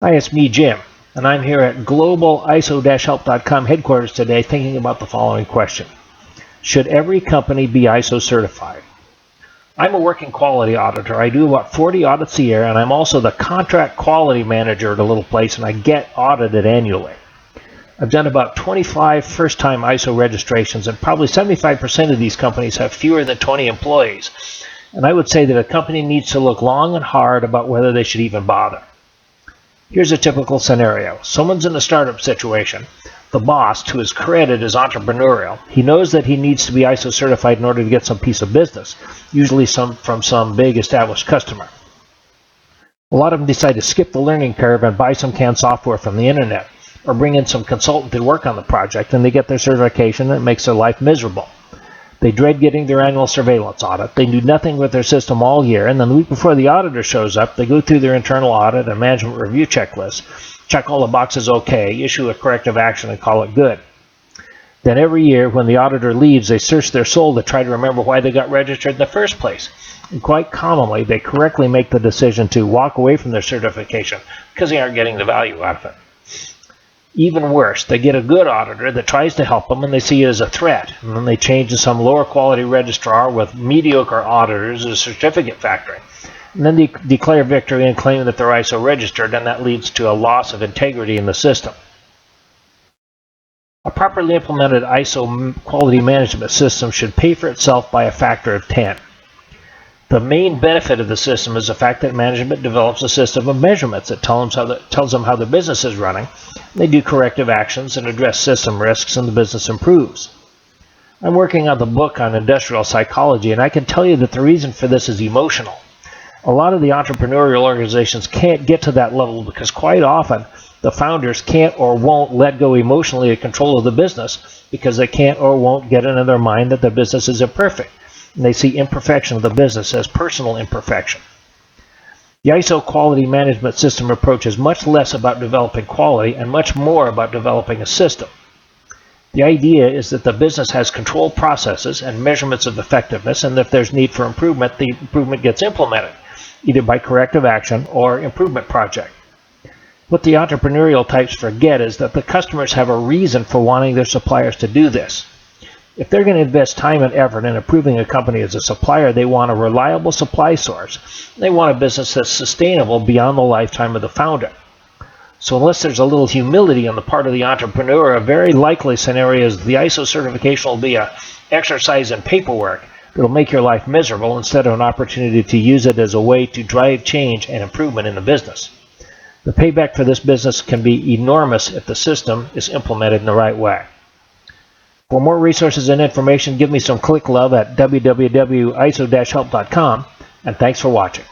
Hi, it's me, Jim, and I'm here at globaliso-help.com headquarters today thinking about the following question. Should every company be ISO certified? I'm a working quality auditor. I do about 40 audits a year, and I'm also the contract quality manager at a little place, and I get audited annually. I've done about 25 first-time ISO registrations, and probably 75% of these companies have fewer than 20 employees. And I would say that a company needs to look long and hard about whether they should even bother. Here's a typical scenario. Someone's in a startup situation. The boss, to his credit, is entrepreneurial. He knows that he needs to be ISO certified in order to get some piece of business, usually from some big established customer. A lot of them decide to skip the learning curve and buy some canned software from the internet, or bring in some consultant to work on the project, and they get their certification, and it makes their life miserable. They dread getting their annual surveillance audit. They do nothing with their system all year, and then the week before the auditor shows up, they go through their internal audit and management review checklist, check all the boxes okay, issue a corrective action, and call it good. Then every year, when the auditor leaves, they search their soul to try to remember why they got registered in the first place. And quite commonly, they correctly make the decision to walk away from their certification because they aren't getting the value out of it. Even worse, they get a good auditor that tries to help them and they see it as a threat. And then they change to some lower quality registrar with mediocre auditors as certificate factory. And then they declare victory and claim that they're ISO registered, and that leads to a loss of integrity in the system. A properly implemented ISO quality management system should pay for itself by a factor of 10. The main benefit of the system is the fact that management develops a system of measurements that tells them how the business is running. They do corrective actions and address system risks, and the business improves. I'm working on the book on industrial psychology, and I can tell you that the reason for this is emotional. A lot of the entrepreneurial organizations can't get to that level because quite often the founders can't or won't let go emotionally of control of the business because they can't or won't get it in their mind that the business is imperfect. And they see imperfection of the business as personal imperfection. The ISO quality management system approach is much less about developing quality and much more about developing a system. The idea is that the business has controlled processes and measurements of effectiveness, and if there's need for improvement, the improvement gets implemented, either by corrective action or improvement project. What the entrepreneurial types forget is that the customers have a reason for wanting their suppliers to do this. If they're going to invest time and effort in approving a company as a supplier, they want a reliable supply source. They want a business that's sustainable beyond the lifetime of the founder. So unless there's a little humility on the part of the entrepreneur, a very likely scenario is the ISO certification will be an exercise in paperwork that'll make your life miserable instead of an opportunity to use it as a way to drive change and improvement in the business. The payback for this business can be enormous if the system is implemented in the right way. For more resources and information, give me some click love at www.iso-help.com, and thanks for watching.